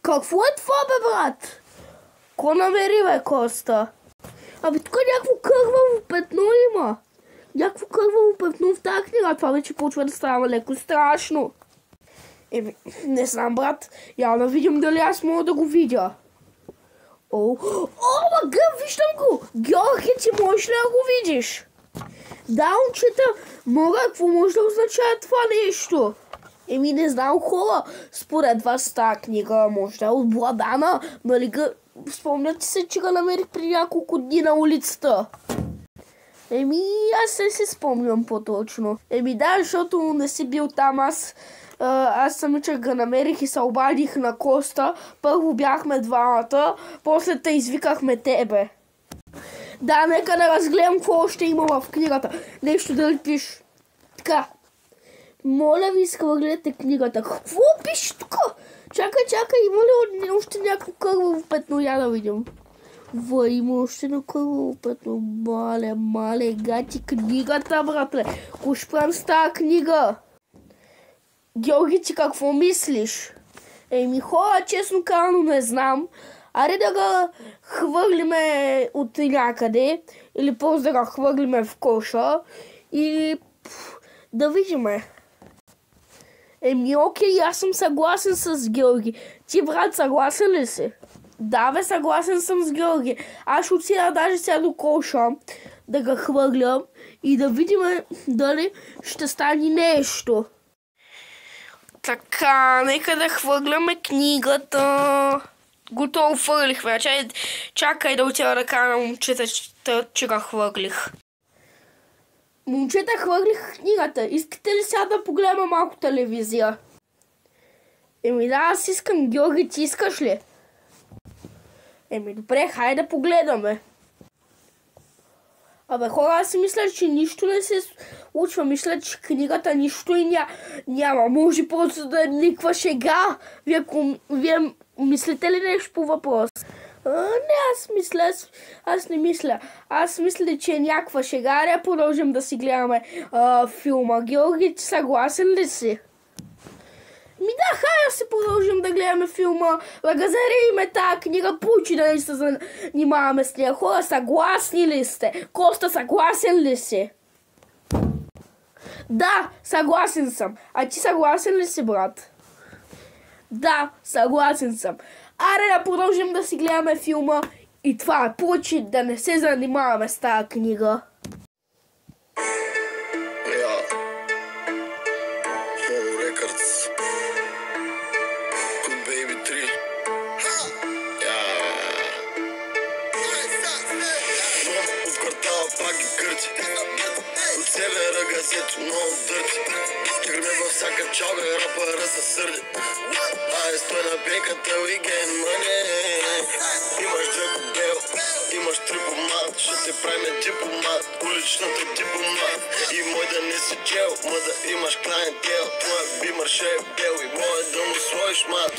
Какво е това, бе, брат? Ко намери, бе, Коста? Абе, тук някакво кърваво петно има. Някакво кърваво петно в тази книга. Това вече почва да става леко страшно. Не знам, брат. Я да видим дали аз мога да го видя. О, гъм, виждам го! Георги, ти можеш ли да го видиш? Да, момчета, мога, какво може да означава това нещо? Не знам, хора. Според вас тази книга може да е обладана. Нали спомняте се, че го намерих преди няколко дни на улицата? Аз не си спомням по-точно. Да, защото не си бил там. Аз самичък го намерих и се обадих на Коста. Първо бяхме двамата, после те извикахме тебе. Да, нека да разгледам какво още има в книгата. Нещо да ли пише. Така. Моля ви, изхвърлете книгата. Какво пише тук? Чакай, има ли още някакво кърваво петно? Я да видим. Има още едно кърваво петно. Мале, гати книгата, братле. Ко ще правим с тази книга? Георги, ти какво мислиш? Хора, честно казано не знам. Аре да го хвърлиме от някъде. Или просто да го хвърлиме в коша. И да видиме. Окей, аз съм съгласен с Георги. Ти, брат, съгласен ли си? Да, бе, съгласен съм с Георги. Аз ще отида даже сега до коша да го хвърлям и да видим дали ще стане нещо. Така, нека да хвърляме книгата. Готово хвърлих вече. Чакай да отида да кажа на момчета, че го хвърлих. Момчета, хвърлих книгата. Искате ли сега да погледаме малко телевизия? Да, аз искам. Георги, ти искаш ли? Добре, хайде да погледаме. Абе, хора, аз си мисля, че нищо не се случва. Мисля, че книгата нищо и няма. Може просто да е никаква шега. Вие мислите ли нещо по въпрос? Не, аз не мисля. Аз мисля, че е някаква шега. Да продължим да си гледаме филма. Георги, ти съгласен ли си? Да, хайде си продължим да гледаме филма. Лагазариме тази книга, получи да не се занимаваме с нея. Хора, съгласни ли сте? Коста, съгласен ли си? Да, съгласен съм. А ти съгласен ли си, брат? Да, съгласен съм. Аре да продължим да си гледаме филма и това е получи да не се занимаваме с тази книга. От севера газето много дърти. Тръгне във всяка чалга, рапъра се сърди. Стой на пейката, we get money. Имаш Джако Бел, имаш трипомат. Ще те правим дипломат, уличната дипломат. И мой да не си чел, ма да имаш клиентел. Твоя бимър ще е бел и мой да му сложиш мат.